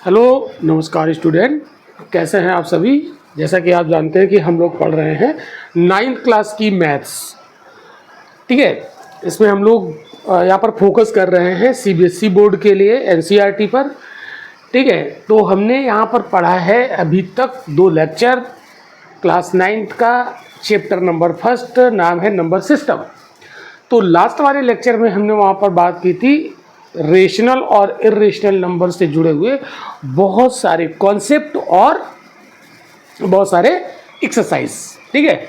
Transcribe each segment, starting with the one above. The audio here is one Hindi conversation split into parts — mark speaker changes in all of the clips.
Speaker 1: हेलो नमस्कार स्टूडेंट, कैसे हैं आप सभी। जैसा कि आप जानते हैं कि हम लोग पढ़ रहे हैं 9th क्लास की मैथ्स। ठीक है, इसमें हम लोग यहाँ पर फोकस कर रहे हैं सीबीएसई बोर्ड के लिए एनसीईआरटी पर। ठीक है, तो हमने यहाँ पर पढ़ा है अभी तक 2 लेक्चर। क्लास 9th का चैप्टर नंबर 1 नाम है नंबर सिस्टम। तो लास्ट वाले लेक्चर में हमने वहाँ पर बात की थी रेशनल और इर्रेशनल नंबर से जुड़े हुए बहुत सारे कॉन्सेप्ट और बहुत सारे एक्सरसाइज। ठीक है,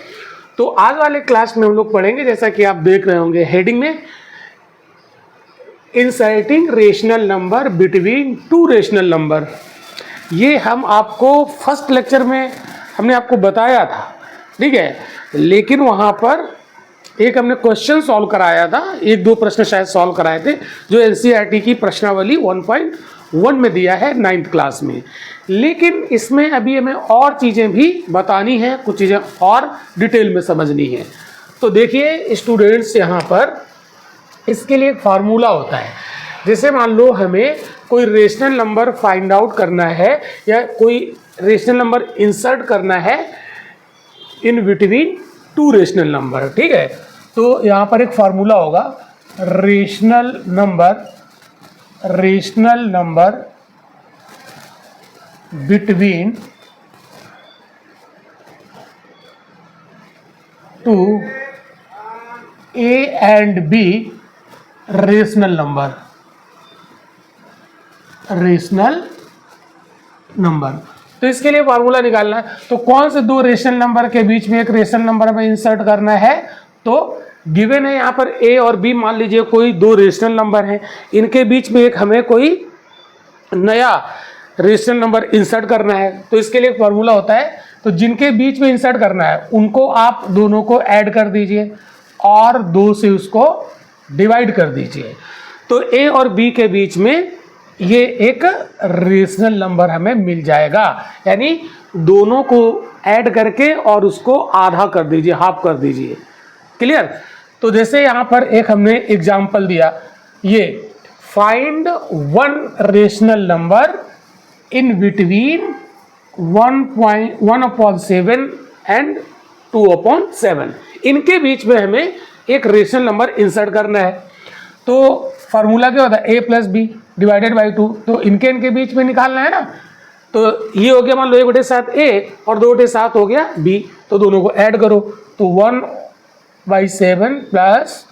Speaker 1: तो आज वाले क्लास में हम लोग पढ़ेंगे, जैसा कि आप देख रहे होंगे हेडिंग में, inserting rational number between 2 rational number. ये हम आपको फर्स्ट लेक्चर में हमने आपको बताया था। ठीक है, लेकिन वहाँ पर एक हमने क्वेश्चन सॉल्व कराया था, 1-2 प्रश्न शायद सॉल्व कराए थे, जो एनसीईआरटी की प्रश्नावली 1.1 में दिया है 9th क्लास में। लेकिन इसमें अभी हमें और चीज़ें भी बतानी है, कुछ चीज़ें और डिटेल में समझनी है। तो देखिए स्टूडेंट्स, यहाँ पर इसके लिए एक फार्मूला होता है। जैसे मान लो हमें कोई रेशनल नंबर फाइंड आउट करना है या कोई रेशनल नंबर इंसर्ट करना है इन बिटवीन 2 रेशनल नंबर। ठीक है, तो यहाँ पर एक फार्मूला होगा, rational number between 2 A and B rational number. तो इसके लिए फार्मूला निकालना है। तो कौन से 2 रेशनल नंबर के बीच में एक रेशनल नंबर हमें इंसर्ट करना है। तो गिवन है यहाँ पर ए और बी, मान लीजिए कोई 2 रेशनल नंबर हैं, इनके बीच में एक हमें कोई नया रेशनल नंबर इंसर्ट करना है। तो इसके लिए एक फार्मूला होता है, तो जिनके बीच में इंसर्ट करना है उनको आप दोनों को ऐड कर दीजिए और 2 से उसको डिवाइड कर दीजिए। तो ए और बी के बीच में ये एक रेशनल नंबर हमें मिल जाएगा, यानी दोनों को ऐड करके और उसको आधा कर दीजिए, हाफ कर दीजिए। क्लियर। तो जैसे यहाँ पर एक हमने एग्जाम्पल दिया, ये find 1 rational number in between 1/7 and 2/7। इनके बीच में हमें एक रेशनल नंबर इंसर्ट करना है। तो फार्मूला क्या होता है, a + b डिवाइडेड बाई 2। तो इनके बीच में निकालना है ना। तो ये हो गया, मान लो 1/7 a और 2/7 हो गया b। तो दोनों को ऐड करो, तो 1/7 +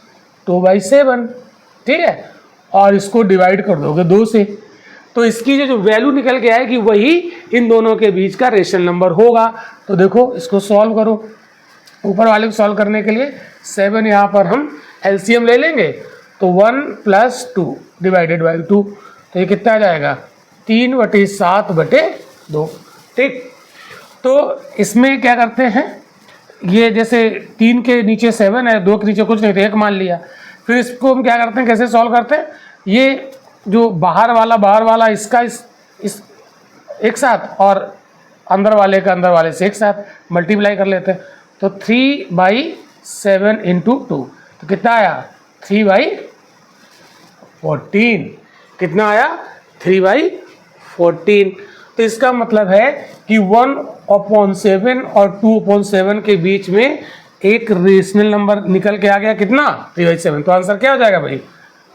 Speaker 1: 2/7। ठीक है, और इसको डिवाइड कर दोगे 2 से, तो इसकी जो वैल्यू निकल के आएगी वही इन दोनों के बीच का रेशनल नंबर होगा। तो देखो इसको सॉल्व करो। ऊपर वाले को सॉल्व करने के लिए 7 यहाँ पर हम एलसीएम ले लेंगे, तो 1 + 2 डिवाइडेड बाई 2। तो ये कितना आ जाएगा, 3/7/2। ठीक, तो इसमें क्या करते हैं, ये जैसे 3 के नीचे 7 है, 2 के नीचे कुछ नहीं, तो 1 मान लिया। फिर इसको हम क्या करते हैं, कैसे सॉल्व करते हैं, ये जो बाहर वाला इसका इस एक साथ और अंदर वाले का अंदर वाले से एक साथ मल्टीप्लाई कर लेते हैं। तो 3/7 × 2, तो कितना आया, 3/14। कितना आया, 3/14। तो इसका मतलब है कि 1/7 और 2/7 के बीच में एक रेशनल नंबर निकल के आ गया, कितना, 3/7। तो आंसर क्या हो जाएगा भाई,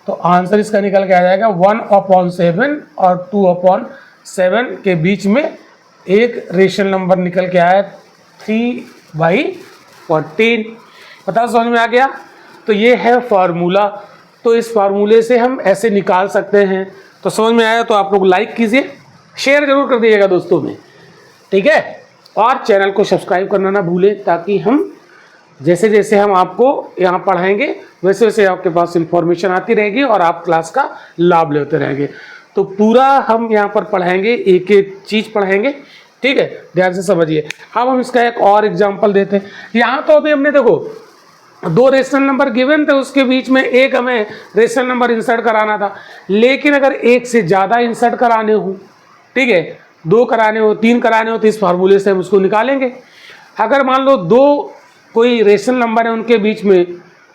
Speaker 1: तो आंसर इसका निकल के आ जाएगा 1/7 और 2/7 के बीच में एक रेशनल नंबर निकल के आया 3/14। पता समझ में आ गया। तो ये है फार्मूला। तो इस फार्मूले से हम ऐसे निकाल सकते हैं। तो समझ में आया तो आप लोग लाइक कीजिए, शेयर जरूर कर दीजिएगा दोस्तों में। ठीक है, और चैनल को सब्सक्राइब करना ना भूलें, ताकि हम जैसे जैसे हम आपको यहाँ पढ़ाएंगे वैसे वैसे आपके पास इंफॉर्मेशन आती रहेगी और आप क्लास का लाभ लेते रहेंगे। तो पूरा हम यहाँ पर पढ़ाएंगे, एक एक चीज़ पढ़ाएंगे। ठीक है, ध्यान से समझिए। अब हम इसका एक और एग्जाम्पल देते हैं। यहाँ तो अभी हमने देखो 2 रेशनल नंबर गिवन थे, उसके बीच में एक हमें रेशनल नंबर इंसर्ट कराना था। लेकिन अगर एक से ज़्यादा इंसर्ट कराने हो, ठीक है, 2 कराने हो, 3 कराने हो, तो इस फार्मूले से हम उसको निकालेंगे। अगर मान लो 2 कोई रेशनल नंबर है, उनके बीच में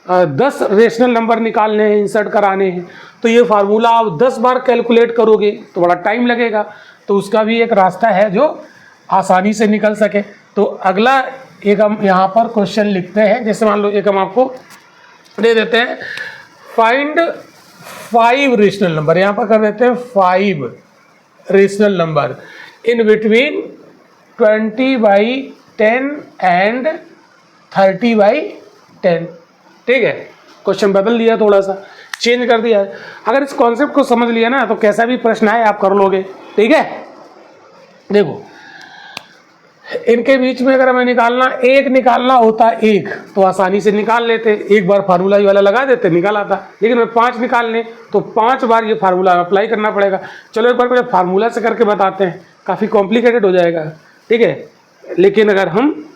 Speaker 1: 10 रेशनल नंबर निकालने हैं, इंसर्ट कराने हैं, तो ये फार्मूला आप 10 बार कैलकुलेट करोगे तो बड़ा टाइम लगेगा। तो उसका भी एक रास्ता है जो आसानी से निकल सके। तो अगला एक हम यहाँ पर क्वेश्चन लिखते हैं, जैसे मान लो एक हम आपको दे देते हैं, फाइंड 5 रेशनल नंबर, यहाँ पर कर देते हैं 5 rational number in between 20/10 and 30/10। ठीक है, क्वेश्चन बदल दिया, थोड़ा सा चेंज कर दिया है। अगर इस कॉन्सेप्ट को समझ लिया ना तो कैसा भी प्रश्न आए आप कर लोगे। ठीक है, देखो इनके बीच में अगर हमें निकालना होता एक तो आसानी से निकाल लेते, एक बार फार्मूला ये वाला लगा देते निकाल आता। लेकिन हमें 5 निकालने तो 5 बार ये फार्मूला अप्लाई करना पड़ेगा। चलो एक बार पहले फार्मूला से करके बताते हैं, काफ़ी कॉम्प्लिकेटेड हो जाएगा। ठीक है, लेकिन अगर हम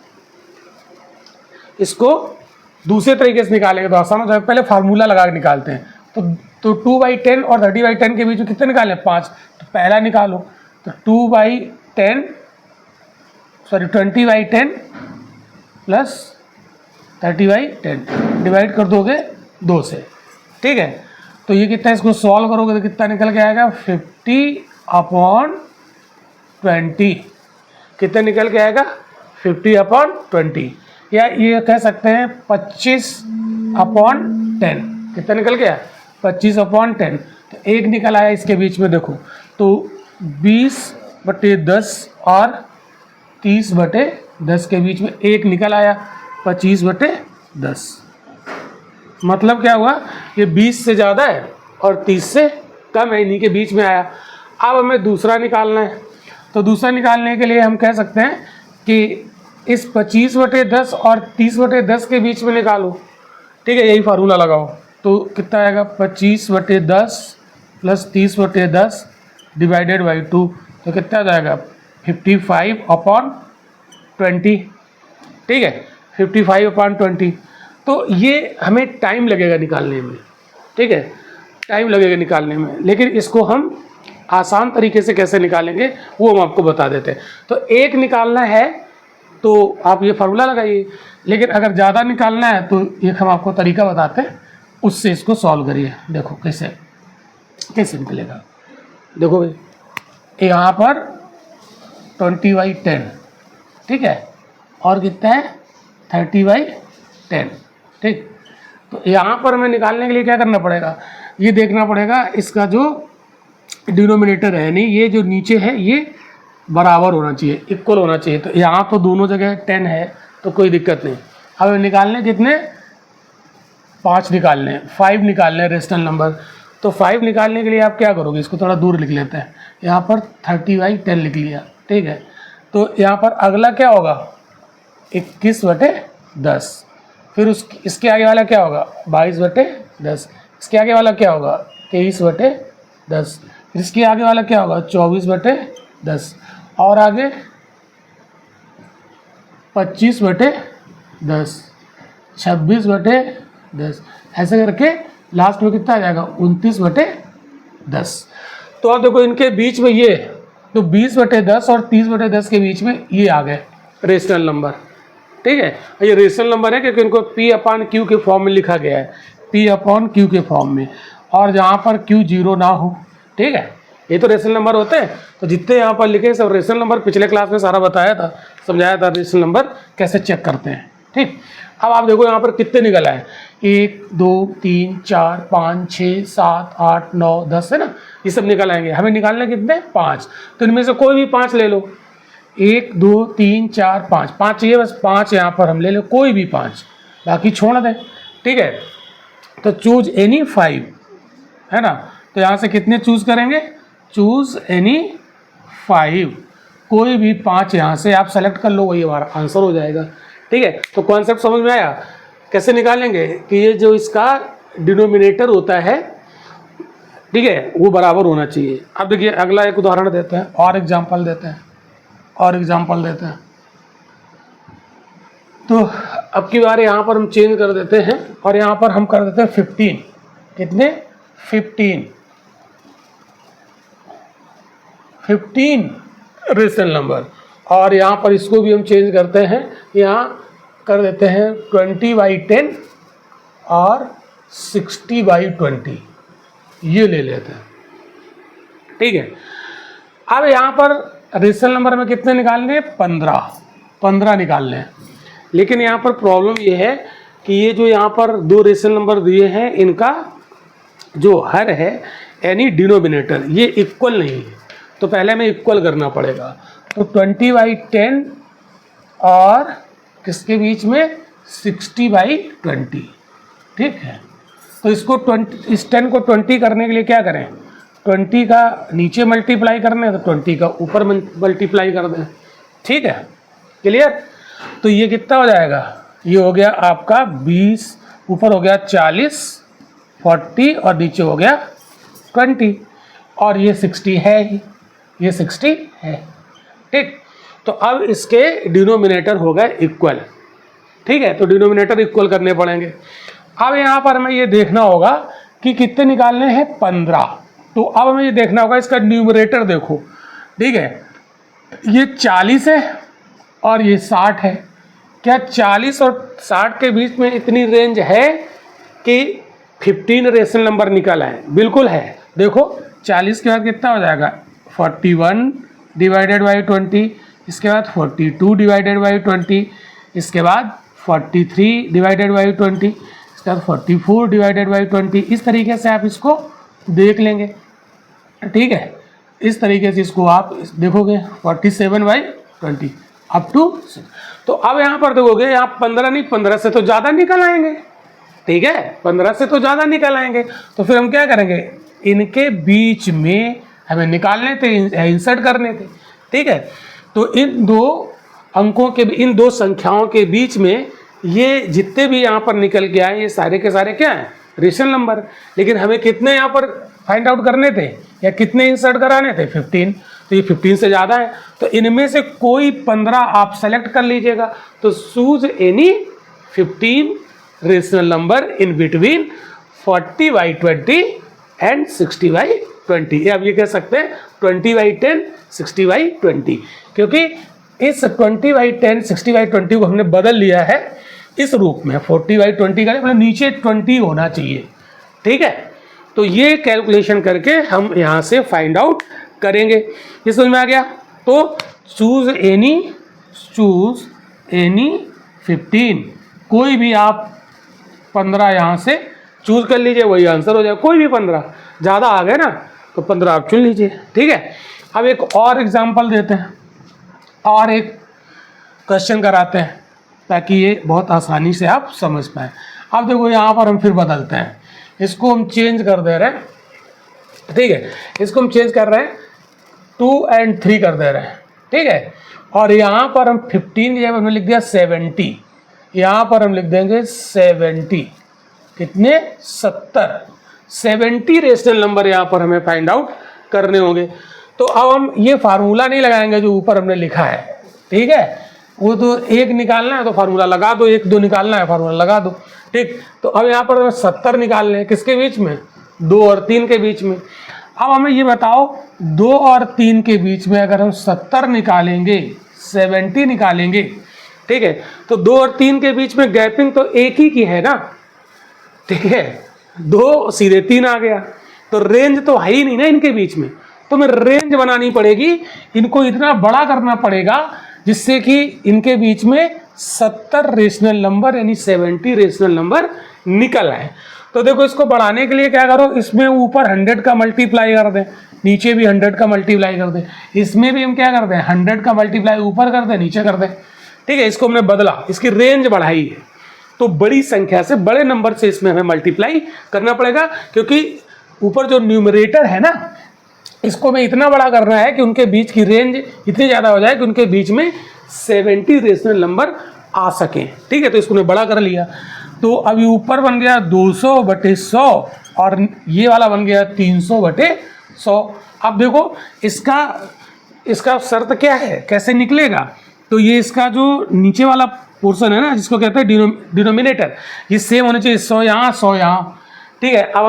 Speaker 1: इसको दूसरे तरीके से निकालेंगे तो आसान हो जाएगा। पहले फार्मूला लगा के निकालते हैं। तो 2/10 और 30/10 के बीच में कितने निकालें? 5। तो पहला निकालो, तो 20/10 प्लस 30/10 डिवाइड कर दोगे 2 से। ठीक है, तो ये कितना, इसको सॉल्व करोगे तो कितना निकल के आएगा? 50/20। कितना निकल के आएगा? 50/20, या ये कह सकते हैं 25/10। कितना निकल गया? 25/10। तो एक निकल आया इसके बीच में, देखो तो 20/10 और 30/10 के बीच में एक निकल आया 25/10। मतलब क्या हुआ? ये 20 से ज़्यादा है और 30 से कम है, इन्हीं के बीच में आया। अब हमें दूसरा निकालना है, तो दूसरा निकालने के लिए हम कह सकते हैं कि इस 25/10 और 30/10 के बीच में निकालो। ठीक है, यही फार्मूला लगाओ तो कितना आएगा? 25/10 प्लस 30/10 डिवाइडेड बाई 2, तो कितना जाएगा? 55/20। ठीक है, 55/20। तो ये हमें टाइम लगेगा निकालने में। ठीक है, टाइम लगेगा निकालने में, लेकिन इसको हम आसान तरीके से कैसे निकालेंगे वो हम आपको बता देते हैं। तो एक निकालना है तो आप ये फार्मूला लगाइए, लेकिन अगर ज़्यादा निकालना है तो एक हम आपको तरीका बताते हैं, उससे इसको सॉल्व करिए। देखो कैसे निकलेगा। देखो भाई, यहाँ पर 20/10, ठीक है, और कितना है? 30/10। ठीक, तो यहाँ पर हमें निकालने के लिए क्या करना पड़ेगा? ये देखना पड़ेगा इसका जो डिनोमिनेटर है, नहीं ये जो नीचे है ये बराबर होना चाहिए, इक्वल होना चाहिए। तो यहाँ तो दोनों जगह 10 है तो कोई दिक्कत नहीं। अब निकालने कितने? 5 निकालने, 5 निकालने रेशनल नंबर। तो 5 निकालने के लिए आप क्या करोगे? इसको थोड़ा दूर लिख लेते हैं, यहाँ पर 30/10 लिख लिया। ठीक है, तो यहाँ पर अगला क्या होगा? 21/10। फिर इसके आगे वाला क्या होगा? 22/10। इसके आगे वाला क्या होगा? 23/10। फिर इसके आगे वाला क्या होगा? 24/10। और आगे 25/10, 26/10, ऐसे करके लास्ट में कितना आ जाएगा? 29/10। तो आप देखो इनके बीच में ये, तो 20/10 और 30/10 के बीच में ये आ गए रेशनल नंबर। ठीक है, ये रेशनल नंबर है क्योंकि इनको P/Q के फॉर्म में लिखा गया है, P/Q के फॉर्म में, और जहाँ पर Q 0 ना हो। ठीक है, ये तो रेशनल नंबर होते हैं। तो जितने यहाँ पर लिखे सब रेशनल नंबर, पिछले क्लास में सारा बताया था, समझाया था रेशनल नंबर कैसे चेक करते हैं। ठीक, अब आप देखो यहाँ पर कितने निकल आए? 1 2 3 4 5 6 7 8 9 10 है ना, ये सब निकल आएंगे। हमें निकालने कितने? 5। तो इनमें से कोई भी 5 ले लो। 1 2 3 4 5, 5 चाहिए बस, 5 यहाँ पर हम ले लो, कोई भी 5, बाकी छोड़ दें। ठीक है, तो चूज एनी 5 है ना। तो यहाँ से कितने चूज करेंगे? चूज एनी 5, कोई भी 5 यहाँ से आप सेलेक्ट कर लो, वही हमारा आंसर हो जाएगा। ठीक है, तो कॉन्सेप्ट समझ में आया? कैसे निकालेंगे कि ये जो इसका डिनोमिनेटर होता है, ठीक है, वो बराबर होना चाहिए। अब देखिए अगला एक उदाहरण देते हैं और एग्जाम्पल देते हैं। तो अब की बार यहाँ पर हम चेंज कर देते हैं और यहाँ पर हम कर देते हैं 15। कितने? 15 रेशनल नंबर। और यहाँ पर इसको भी हम चेंज करते हैं, यहाँ कर देते हैं 20/10 और 60/20 ये ले लेते हैं। ठीक है, अब यहाँ पर रेशनल नंबर में कितने निकालने हैं? 15 निकालने हैं। लेकिन यहाँ पर प्रॉब्लम ये है कि ये जो यहाँ पर दो रेशनल नंबर दिए हैं, इनका जो हर है यानी डिनोमिनेटर ये इक्वल नहीं है, तो पहले हमें इक्वल करना पड़ेगा। तो 20/10 और किसके बीच में? 60/20। ठीक है, तो इसको 20, 10 को 20 करने के लिए क्या करें? 20 का नीचे मल्टीप्लाई करना है तो 20 का ऊपर मल्टीप्लाई कर दें। ठीक है, क्लियर? तो ये कितना हो जाएगा? ये हो गया आपका 20, ऊपर हो गया 40, 40 और नीचे हो गया 20 और ये 60 है ही, ये 60 है। ठीक, तो अब इसके डिनोमिनेटर हो गए इक्वल। ठीक है, तो डिनोमिनेटर इक्वल करने पड़ेंगे। अब यहाँ पर हमें ये देखना होगा कि कितने निकालने हैं? 15। तो अब हमें ये देखना होगा इसका न्यूमरेटर देखो। ठीक है, ये 40 है और ये 60 है। क्या 40 और 60 के बीच में इतनी रेंज है कि 15 रेशनल नंबर निकल आए? बिल्कुल है। देखो 40 के बाद कितना हो जाएगा? 41/20, इसके बाद 42/20, इसके बाद 43/20, इसके बाद 44/20। इस तरीके से आप इसको देख लेंगे। ठीक है, इस तरीके से इसको आप देखोगे 47/20 अप टू। तो अब यहाँ पर देखोगे, यहाँ 15 नहीं, 15 से तो ज़्यादा निकल आएंगे। ठीक है, 15 से तो ज़्यादा निकल आएंगे। तो फिर हम क्या करेंगे? इनके बीच में हमें निकालने थे, इंसर्ट करने थे। ठीक है, तो इन दो अंकों के, इन दो संख्याओं के बीच में ये जितने भी यहाँ पर निकल के आए, ये सारे के सारे क्या हैं? Rational number. लेकिन हमें कितने यहाँ पर फाइंड आउट करने थे या कितने इंसर्ट कराने थे? 15। तो ये 15 से ज़्यादा है, तो इनमें से कोई 15 आप सेलेक्ट कर लीजिएगा। तो choose any 15 rational number in between 40/20 and 60/20। या अब ये कह सकते हैं 20/10, 60/20, क्योंकि इस 20/10, 60/20 को हमने बदल लिया है इस रूप में। 40/20 का मतलब नीचे 20 होना चाहिए। ठीक है, तो ये कैलकुलेशन करके हम यहाँ से फाइंड आउट करेंगे। ये समझ में आ गया? तो चूज एनी 15, कोई भी आप 15 यहाँ से चूज कर लीजिए, वही आंसर हो जाए। कोई भी 15, ज़्यादा आ गए ना तो 15 आप चुन लीजिए। ठीक है, अब एक और एग्जांपल देते हैं और एक क्वेश्चन कराते हैं ताकि ये बहुत आसानी से आप समझ पाएँ। अब देखो यहाँ पर हम फिर बदलते हैं, इसको हम चेंज कर दे रहे हैं। ठीक है, इसको हम चेंज कर रहे हैं, 2 और 3 कर दे रहे हैं। ठीक है, और यहाँ पर हम 15 की जगह हमने लिख दिया 70, यहाँ पर हम लिख देंगे 70। कितने? 70 रेशनल नंबर यहाँ पर हमें फाइंड आउट करने होंगे। तो अब हम ये फार्मूला नहीं लगाएंगे जो ऊपर हमने लिखा है। ठीक है, वो तो एक निकालना है तो फार्मूला लगा दो, 1 2 निकालना है फार्मूला लगा दो। ठीक, तो अब यहाँ पर 70 निकालने हैं, किसके बीच में? 2 और 3 के बीच में। अब हमें ये बताओ 2 और 3 के बीच में अगर हम 70 निकालेंगे, 70 निकालेंगे, ठीक है, तो 2 और 3 के बीच में गैपिंग तो एक ही की है ना। ठीक है, 2 सीधे 3 आ गया, तो रेंज तो है ही नहीं ना इनके बीच में। तो हमें रेंज बनानी पड़ेगी, इनको इतना बड़ा करना पड़ेगा जिससे कि इनके बीच में 70 रेशनल नंबर यानी 70 रेशनल नंबर निकल आए। तो देखो इसको बढ़ाने के लिए क्या करो, इसमें ऊपर 100 का मल्टीप्लाई कर दें, नीचे भी 100 का मल्टीप्लाई कर दें। इसमें भी हम क्या कर दें? 100 का मल्टीप्लाई ऊपर कर दें, नीचे कर दें। ठीक है, इसको हमने बदला, इसकी रेंज बढ़ाई है। तो बड़ी संख्या से, बड़े नंबर से इसमें हमें मल्टीप्लाई करना पड़ेगा, क्योंकि ऊपर जो न्यूमरेटर है ना, इसको हमें इतना बड़ा करना है कि उनके बीच की रेंज इतनी ज़्यादा हो जाए कि उनके बीच में 70 रेशनल नंबर आ सकें। ठीक है, तो इसको हमने बड़ा कर लिया। तो अभी ऊपर बन गया 200/100 और ये वाला बन गया 300/100। अब देखो इसका शर्त क्या है, कैसे निकलेगा? तो ये इसका जो नीचे वाला पोर्शन है ना, जिसको कहते हैं डिनोमिनेटर, ये सेम होना चाहिए, 100 यहाँ 100 यहाँ। ठीक है, अब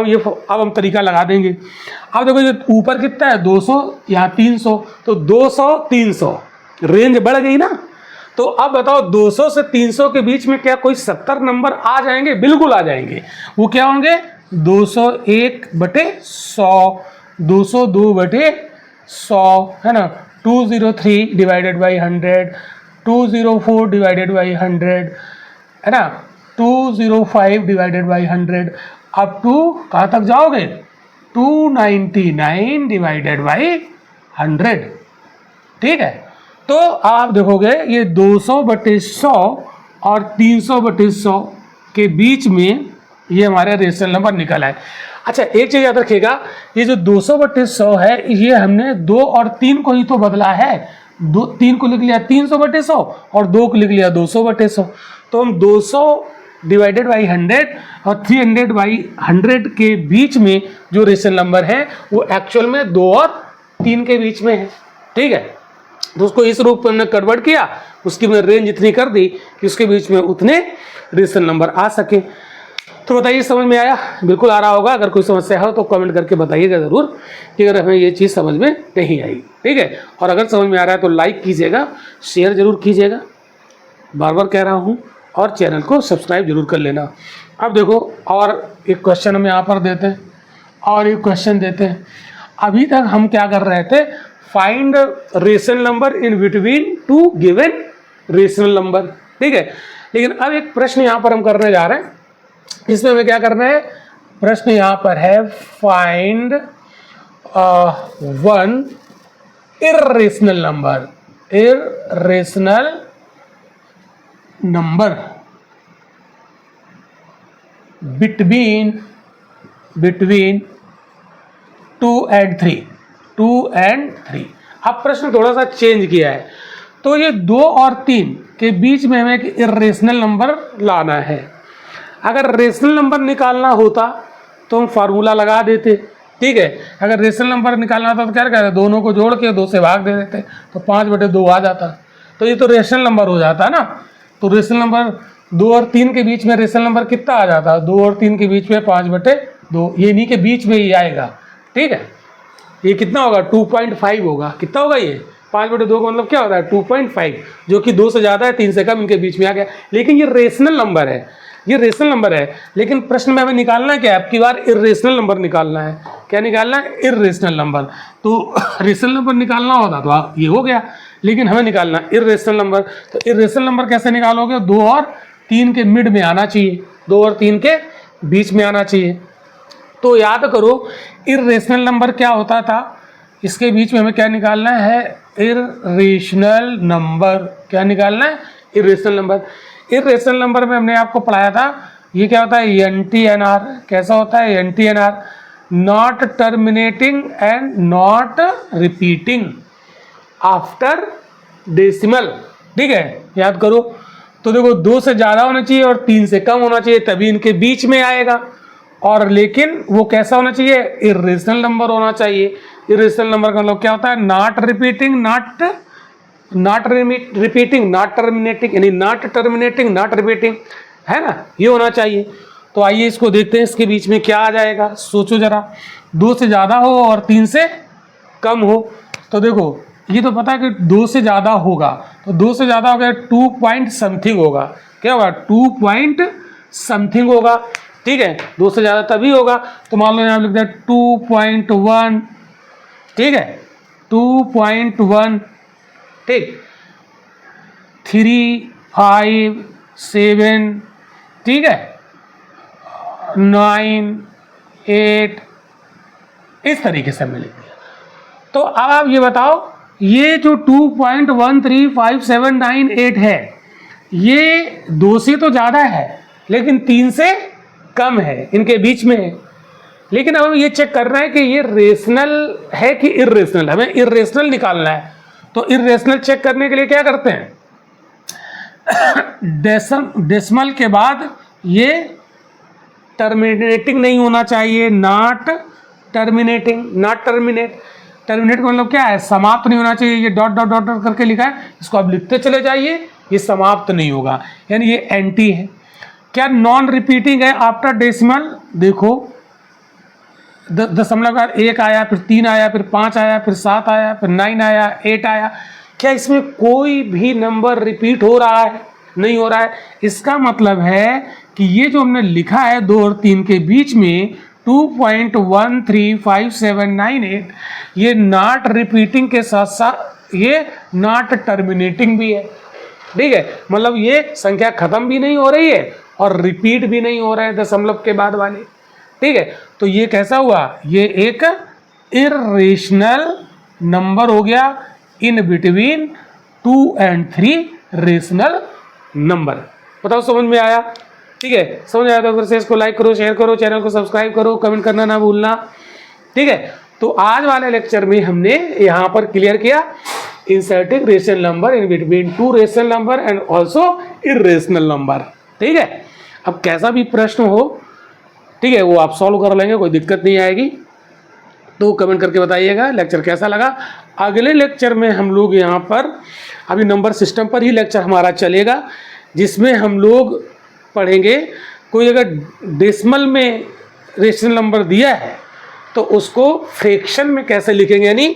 Speaker 1: हम तरीका लगा देंगे। अब देखो ये ऊपर कितना है? 200, यहाँ 300, तो 200 300 रेंज बढ़ गई ना। तो अब बताओ 200 से 300 के बीच में क्या कोई 70 नंबर आ जाएंगे? बिल्कुल आ जाएंगे। वो क्या होंगे? 201/100, 202/100, है ना, 203 डिवाइडेड बाई 100, 204 डिवाइडेड बाई 100, है ना, 205 डिवाइडेड बाई 100, अप टू कहाँ तक जाओगे? 299 डिवाइडेड बाई 100। ठीक है, तो आप देखोगे ये 200/100 और 300/100 के बीच में ये हमारा रेशनल नंबर निकल आए। अच्छा, एक चीज़ याद रखिएगा, ये जो 200/100 है, ये हमने 2 और 3 को ही तो बदला है। 3 को लिख लिया 300/100 और 2 को लिख लिया 200/100। तो हम 200 डिवाइडेड बाई 100 और 300/100 के बीच में जो रेशनल नंबर है वो एक्चुअल में 2 और 3 के बीच में है। ठीक है, तो उसको इस रूप में हमने कन्वर्ट किया, उसकी हमने रेंज इतनी कर दी कि उसके बीच में उतने रेशनल नंबर आ सके। तो बताइए, समझ में आया? बिल्कुल आ रहा होगा। अगर कोई समस्या हो तो कमेंट करके बताइएगा ज़रूर कि अगर हमें ये चीज़ समझ में नहीं आई। ठीक है, और अगर समझ में आ रहा है तो लाइक कीजिएगा, शेयर ज़रूर कीजिएगा, बार बार कह रहा हूँ, और चैनल को सब्सक्राइब जरूर कर लेना। अब देखो, और एक क्वेश्चन हम यहाँ पर देते हैं, और एक क्वेश्चन देते हैं। अभी तक हम क्या कर रहे थे? Find rational number in between two given rational number. ठीक है, लेकिन अब एक प्रश्न यहाँ पर हम करने जा रहे हैं। इसमें हमें क्या करना है? प्रश्न यहाँ पर है, find one irrational number, irrational number between 2 and 3, 2 and 3। अब प्रश्न थोड़ा सा चेंज किया है, तो ये 2 और 3 के बीच में हमें एक इर्रेशनल नंबर लाना है। अगर रेशनल नंबर निकालना होता तो हम फार्मूला लगा देते। ठीक है, अगर रेशनल नंबर निकालना होता तो क्या करते? दोनों को जोड़ के 2 से भाग दे देते, तो 5/2 आ जाता। तो ये तो रेशनल नंबर हो जाता ना। तो रेशनल नंबर 2 और 3 के बीच में रेशनल नंबर कितना आ जाता? 2 और 3 के बीच में 5/2, ये इन्हीं के बीच में ही आएगा। ठीक है, ये कितना होगा? 2.5 होगा। कितना होगा ये? 5/2 का मतलब क्या होता है? 2.5, जो कि 2 से ज़्यादा है, 3 से कम, इनके बीच में आ गया। लेकिन ये रेशनल नंबर है, ये रेशनल नंबर है। लेकिन प्रश्न में हमें निकालना क्या है? अब की बार इर्रेशनल नंबर निकालना है। क्या निकालना है? Irrational number. तो रेशनल नंबर निकालना होता तो ये हो गया, लेकिन हमें निकालना इर्रेशनल नंबर। तो इर्रेशनल नंबर कैसे निकालोगे? 2 और 3 के मिड में आना चाहिए, 2 और 3 के बीच में आना चाहिए। तो याद करो, इर्रेशनल नंबर क्या होता था? इसके बीच में हमें क्या निकालना है? Irrational number. क्या निकालना है? Irrational number. इर्रेशनल नंबर में हमने आपको पढ़ाया था, ये क्या होता है? NTNR। कैसा होता है? NTNR, not terminating and not repeating after decimal. ठीक है, याद करो। तो देखो, 2 से ज़्यादा होना चाहिए और 3 से कम होना चाहिए, तभी इनके बीच में आएगा। और लेकिन वो कैसा होना चाहिए? इर्रेशनल नंबर होना चाहिए। इर्रेशनल नंबर का मतलब क्या होता है? Not repeating, not repeating, not terminating, यानी नॉट टर्मिनेटिंग, नॉट रिपीटिंग, है ना, ये होना चाहिए। तो आइए इसको देखते हैं, इसके बीच में क्या आ जाएगा। सोचो जरा, 2 से ज़्यादा हो और 3 से कम हो। तो देखो, ये तो पता है कि 2 से ज़्यादा होगा, तो 2 से ज़्यादा हो गया 2 पॉइंट समथिंग होगा। क्या होगा? 2 पॉइंट समथिंग होगा। ठीक है, 2 से ज़्यादा तभी होगा। तो मान लो यहाँ लिखते हैं 2.1। ठीक है, 2.1। ठीक, 3, 5, 7, ठीक है, 9, 8, इस तरीके से हमने लिख दिया। तो अब आप ये बताओ, ये जो 2.135798 है, ये 2 से तो ज़्यादा है लेकिन 3 से कम है, इनके बीच में है। लेकिन अब हमें ये चेक करना है कि ये रेशनल है कि इर्रेशनल। हमें इर्रेशनल निकालना है। तो इर्रेशनल चेक करने के लिए क्या करते हैं? डेसिमल के बाद ये टर्मिनेटिंग नहीं होना चाहिए, not terminating, not terminate. Terminate का मतलब क्या है? समाप्त नहीं होना चाहिए। ये डॉट डॉट डॉट डॉट करके लिखा है, इसको आप लिखते चले जाइए, ये समाप्त नहीं होगा, यानी ये एंटी है। क्या नॉन रिपीटिंग है आफ्टर डेसिमल? देखो, दशमलव के बाद 1 आया, फिर 3 आया, फिर 5 आया, फिर 7 आया, फिर 9 आया, 8 आया, क्या इसमें कोई भी नंबर रिपीट हो रहा है? नहीं हो रहा है। इसका मतलब है कि ये जो हमने लिखा है 2 और 3 के बीच में 2.135798, ये नॉट रिपीटिंग के साथ साथ ये नॉट टर्मिनेटिंग भी है। ठीक है, मतलब ये संख्या खत्म भी नहीं हो रही है और रिपीट भी नहीं हो रहा है दशमलव के बाद वाले। ठीक है, तो ये कैसा हुआ? ये एक इर्रेशनल नंबर हो गया in between 2 and 3 rational number. बताओ समझ में आया? ठीक है, समझ आया तो फिर से इसको लाइक करो, शेयर करो, चैनल को सब्सक्राइब करो, कमेंट करना ना भूलना। ठीक है, तो आज वाले लेक्चर में हमने यहाँ पर क्लियर किया inserting rational number in between 2 rational number and also irrational number. ठीक है, अब कैसा भी प्रश्न हो, ठीक है, वो आप सॉल्व कर लेंगे, कोई दिक्कत नहीं आएगी। तो कमेंट करके बताइएगा लेक्चर कैसा लगा। अगले लेक्चर में हम लोग यहाँ पर अभी नंबर सिस्टम पर ही लेक्चर हमारा चलेगा, जिसमें हम लोग पढ़ेंगे कोई अगर डेसिमल में रेशनल नंबर दिया है तो उसको फ्रैक्शन में कैसे लिखेंगे, यानी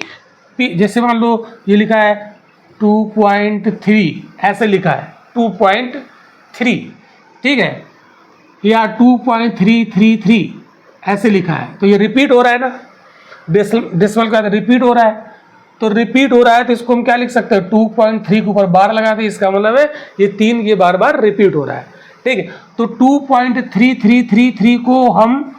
Speaker 1: जैसे मान लो ये लिखा है 2.3, ऐसे लिखा है 2.3, ठीक है, या 2.333 ऐसे लिखा है, तो ये रिपीट हो रहा है ना, डेसिमल का रिपीट हो रहा है, तो रिपीट हो रहा है तो इसको हम क्या लिख सकते हैं? 2.3 के ऊपर बार लगाते हैं, इसका मतलब है ये 3 ये बार बार रिपीट हो रहा है। ठीक है, तो 2.3333 को हम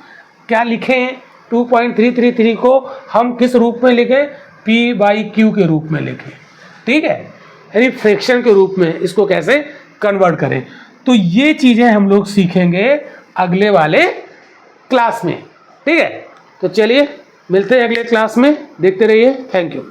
Speaker 1: क्या लिखें? 2.333 को हम किस रूप में लिखें? P/Q के रूप में लिखें। ठीक है, यानी फ्रैक्शन के रूप में इसको कैसे कन्वर्ट करें। तो ये चीज़ें हम लोग सीखेंगे अगले वाले क्लास में। ठीक है, तो चलिए मिलते हैं अगले क्लास में, देखते रहिए। Thank you.